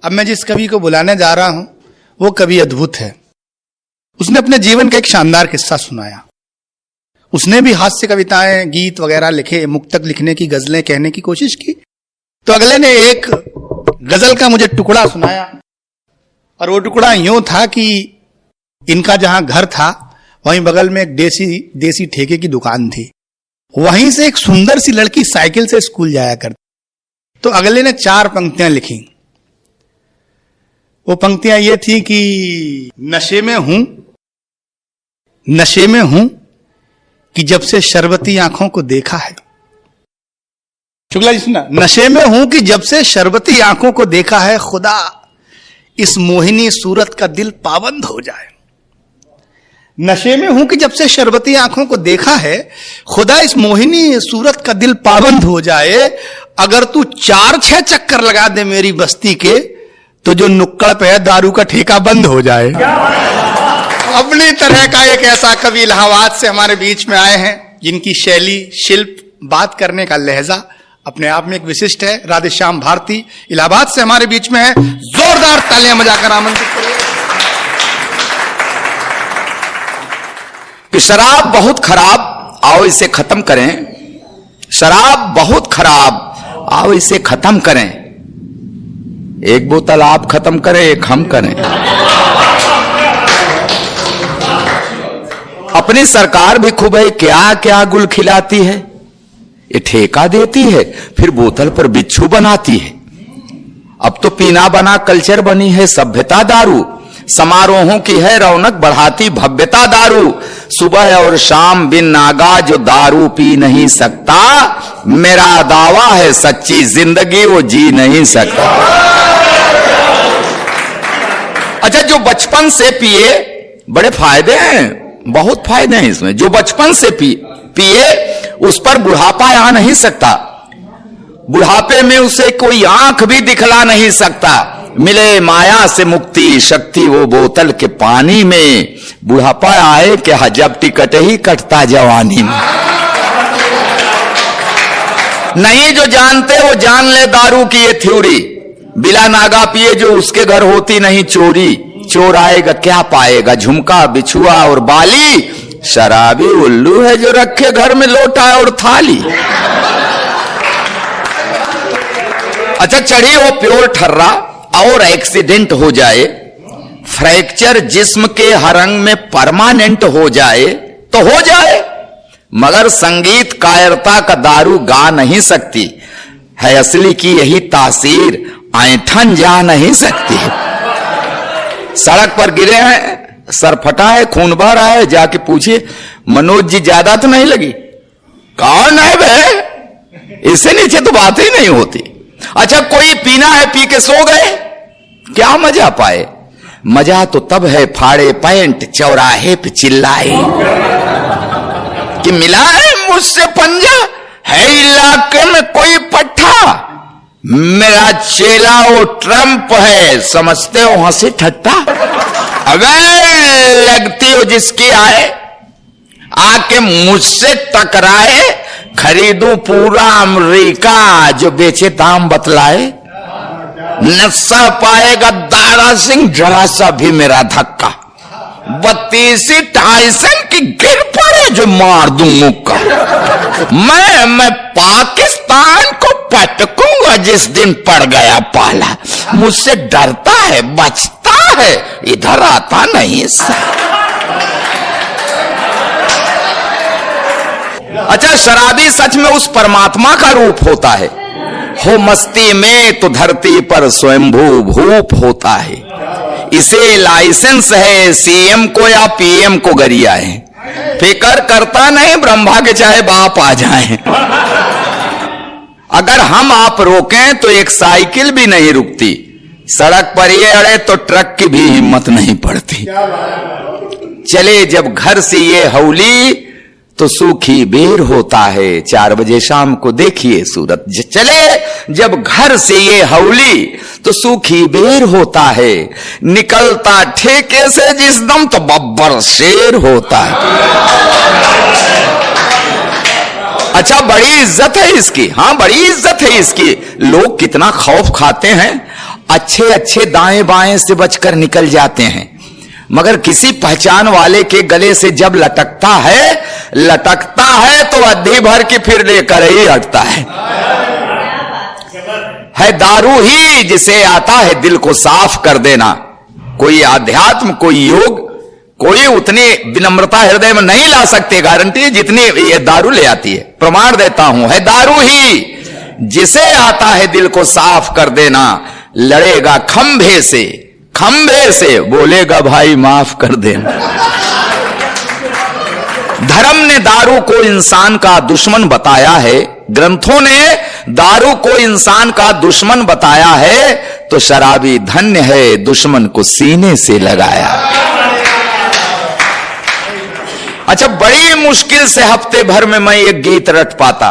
अब मैं जिस कवि को बुलाने जा रहा हूं वो कवि अद्भुत है। उसने अपने जीवन का एक शानदार किस्सा सुनाया। उसने भी हास्य कविताएं, गीत वगैरह लिखे, मुक्तक लिखने की, गजलें कहने की कोशिश की। तो अगले ने एक गजल का मुझे टुकड़ा सुनाया और वो टुकड़ा यूं था कि इनका जहां घर था वहीं बगल में एक देसी ठेके की दुकान थी। वहीं से एक सुंदर सी लड़की साइकिल से स्कूल जाया करती। तो अगले ने 4 पंक्तियां लिखी। वो पंक्तियां ये थी कि नशे में हूं कि जब से शरबती आंखों को देखा है। शुक्ला जी सुना, नशे में हूं कि जब से शरबती आंखों को देखा है, खुदा इस मोहिनी सूरत का दिल पाबंद हो जाए। नशे में हूं कि जब से शरबती आंखों को देखा है, खुदा इस मोहिनी सूरत का दिल पाबंद हो जाए। अगर तू 4-6 चक्कर लगा दे मेरी बस्ती के, तो जो नुक्कड़ पे है दारू का ठेका बंद हो जाए। अपनी तरह का एक ऐसा कवि इलाहाबाद से हमारे बीच में आए हैं, जिनकी शैली, शिल्प, बात करने का लहजा अपने आप में एक विशिष्ट है। राधेश्याम भारती इलाहाबाद से हमारे बीच में है। जोरदार तालियां बजाकर आमंत्रित करिए। कि शराब बहुत खराब, आओ इसे खत्म करें। शराब बहुत खराब, आओ इसे खत्म करें। एक बोतल आप खत्म करें, एक हम करें। अपनी सरकार भी खूब है, क्या क्या गुल खिलाती है। ये ठेका देती है, फिर बोतल पर बिच्छू बनाती है। अब तो पीना बना कल्चर बनी है सभ्यता दारू। समारोहों की है रौनक बढ़ाती भव्यता दारू। सुबह और शाम बिन नागा जो दारू पी नहीं सकता, मेरा दावा है सच्ची जिंदगी वो जी नहीं सकता। अच्छा, जो बचपन से पिए, बड़े फायदे हैं, बहुत फायदे हैं इसमें। जो बचपन से पिए उस पर बुढ़ापा आ नहीं सकता। बुढ़ापे में उसे कोई आंख भी दिखला नहीं सकता। मिले माया से मुक्ति शक्ति वो बोतल के पानी में। बुढ़ापा आए कि जब टिकट ही कटता जवानी में। नहीं जो जानते वो जान ले दारू की ये थ्योरी। बिला नागा पिए जो उसके घर होती नहीं चोरी। चोर आएगा क्या पाएगा, झुमका बिछुआ और बाली। शराबी उल्लू है जो रखे घर में लोटा और थाली। अच्छा, चढ़ी हो प्योर ठर्रा और एक्सीडेंट हो जाए, फ्रैक्चर जिस्म के हर अंग में परमानेंट हो जाए तो हो जाए, मगर संगीत कायरता का दारू गा नहीं सकती है। असली की यही तासीर ऐंठन जा नहीं सकती। सड़क पर गिरे हैं, सर फटा है, खून बह रहा है, जाके पूछिए मनोज जी ज्यादा तो नहीं लगी? कौन है बे, इससे नीचे तो बात ही नहीं होती। अच्छा, कोई पीना है, पी के सो गए, क्या मजा पाए? मजा तो तब है फाड़े पैंट चौराहे पे चिल्लाए कि मिला है मुझसे पंजा, है इलाके में कोई पट्टा, मेरा चेला वो ट्रंप है, समझते हो हंसी ठट्टा। अगर लगती हो जिसकी आए, आके मुझसे टकराए, खरीदूं पूरा अमेरिका जो बेचे दाम बतलाए। न सह पाएगा दारा सिंह जरा सा भी मेरा धक्का। 32 टाइसन की गिर पड़े जो मार दूं मुक्का। मैं पाकिस्तान को पटकूंगा जिस दिन पड़ गया पाला। मुझसे डरता है, बचता है, इधर आता नहीं सा। अच्छा, शराबी सच में उस परमात्मा का रूप होता है। हो मस्ती में तो धरती पर स्वयंभू भूप होता है। इसे लाइसेंस है सीएम को या पीएम को गरिया है। फिकर करता नहीं ब्रह्मा के चाहे बाप आ जाए। अगर हम आप रोकें तो एक साइकिल भी नहीं रुकती। सड़क पर ये अड़े तो ट्रक की भी हिम्मत नहीं पड़ती। चले जब घर से ये हौली तो सूखी बेर होता है। 4 बजे शाम को देखिए सूरत चले जब घर से ये हौली तो सूखी बेर होता है। निकलता ठेके से जिस दम तो बब्बर शेर होता है। अच्छा, बड़ी इज्जत है इसकी। हाँ, बड़ी इज्जत है इसकी। लोग कितना खौफ खाते हैं। अच्छे अच्छे दाएं बाएं से बचकर निकल जाते हैं, मगर किसी पहचान वाले के गले से जब लटकता है तो अद्धी भर की फिर लेकर ही हटता है दारू ही जिसे आता है दिल को साफ कर देना। कोई आध्यात्म, कोई योग, कोई उतनी विनम्रता हृदय में नहीं ला सकते, गारंटी जितनी ये दारू ले आती है। प्रमाण देता हूं, है दारू ही जिसे आता है दिल को साफ कर देना। लड़ेगा खंभे से बोलेगा भाई माफ कर देना। धर्म ने दारू को इंसान का दुश्मन बताया है, ग्रंथों ने दारू को इंसान का दुश्मन बताया है, तो शराबी धन्य है दुश्मन को सीने से लगाया। अच्छा, बड़ी मुश्किल से हफ्ते भर में मैं एक गीत रट पाता,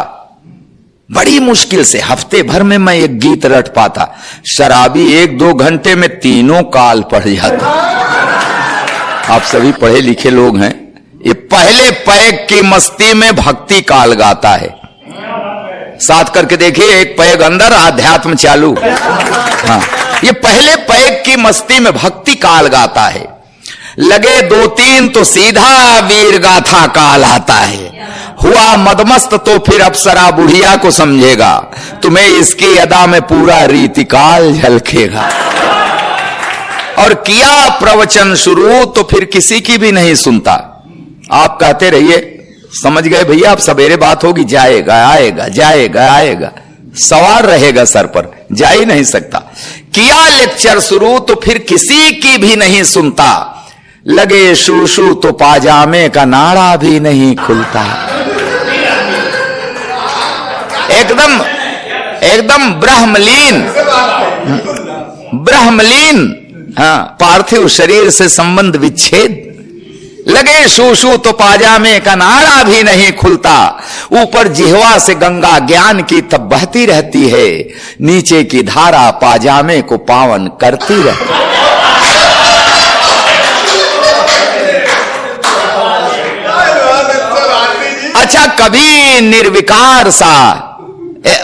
बड़ी मुश्किल से हफ्ते भर में मैं एक गीत रट पाता। शराबी 1-2 घंटे में तीनों काल पढ़ जाता। आप सभी पढ़े लिखे लोग हैं, ये पहले पैग की मस्ती में भक्ति काल गाता है। साथ करके देखिए, एक पैग अंदर आध्यात्म चालू। हाँ, ये पहले पैग की मस्ती में भक्ति काल गाता है। लगे 2-3 तो सीधा वीर गाथा काल आता है। हुआ मदमस्त तो फिर अप्सरा बुढ़िया को समझेगा, तुम्हें इसकी अदा में पूरा रीतिकाल झलकेगा। और किया प्रवचन शुरू तो फिर किसी की भी नहीं सुनता। आप कहते रहिए, समझ गए भैया, अब सवेरे बात होगी, जाएगा आएगा, सवार रहेगा सर पर, जा ही नहीं सकता। किया लेक्चर शुरू तो फिर किसी की भी नहीं सुनता। लगे शू तो पाजामे का नाड़ा भी नहीं खुलता। एकदम ब्रह्मलीन, हाँ, पार्थिव शरीर से संबंध विच्छेद। लगे शू तो पाजामे का नाड़ा भी नहीं खुलता। ऊपर जिह्वा से गंगा ज्ञान की तब बहती रहती है, नीचे की धारा पाजामे को पावन करती रहती है। अच्छा, कभी निर्विकार सा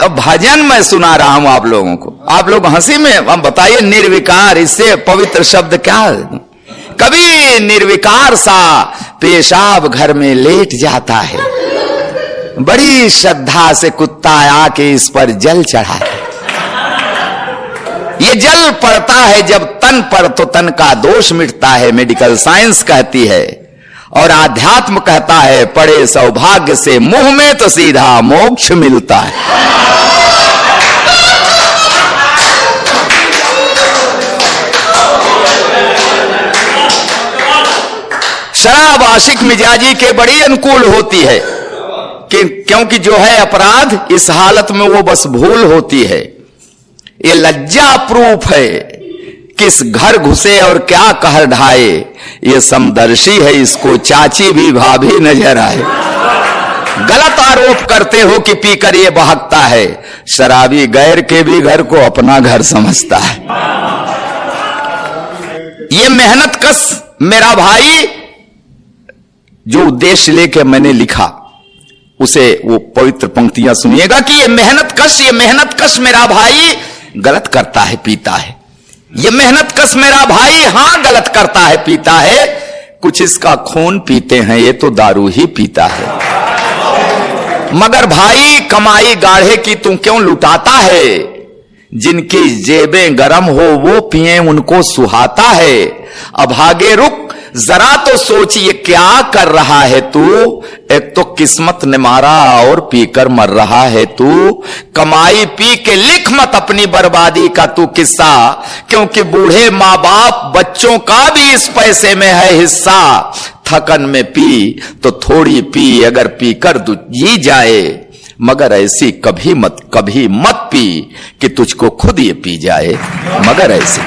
भजन मैं सुना रहा हूं आप लोगों को, आप लोग हंसी में हम बताइए, निर्विकार, इससे पवित्र शब्द क्या है? कभी निर्विकार सा पेशाब घर में लेट जाता है, बड़ी श्रद्धा से कुत्ता आके इस पर जल चढ़ा है। ये जल पड़ता है जब तन पर तो तन का दोष मिटता है, मेडिकल साइंस कहती है। और आध्यात्म कहता है, पड़े सौभाग्य से मुंह में तो सीधा मोक्ष मिलता है। शराब आशिक मिजाजी के बड़ी अनुकूल होती है, क्योंकि जो है अपराध, इस हालत में वो बस भूल होती है। ये लज्जा प्रूफ है, किस घर घुसे और क्या कहर ढाए। ये समदर्शी है, इसको चाची भी भाभी नजर आए। गलत आरोप करते हो कि पीकर ये बहकता है, शराबी गैर के भी घर को अपना घर समझता है। ये मेहनत कश मेरा भाई, जो उद्देश्य लेके मैंने लिखा, उसे वो पवित्र पंक्तियां सुनिएगा कि ये मेहनत कश मेरा भाई गलत करता है, पीता है। ये मेहनत कश मेरा भाई, हां, गलत करता है, पीता है। कुछ इसका खून पीते हैं, ये तो दारू ही पीता है। मगर भाई, कमाई गाढ़े की तू क्यों लुटाता है? जिनकी जेबें गरम हो वो पिए, उनको सुहाता है। अभागे रुक, जरा तो सोचिए क्या कर रहा है तू। एक तो किस्मत ने मारा और पीकर मर रहा है तू। कमाई पी के लिख मत अपनी बर्बादी का तू किस्सा, क्योंकि बूढ़े माँ बाप बच्चों का भी इस पैसे में है हिस्सा। थकन में पी तो थोड़ी पी, अगर पीकर जी जाए, मगर ऐसी कभी मत पी कि तुझको खुद ये पी जाए, मगर ऐसी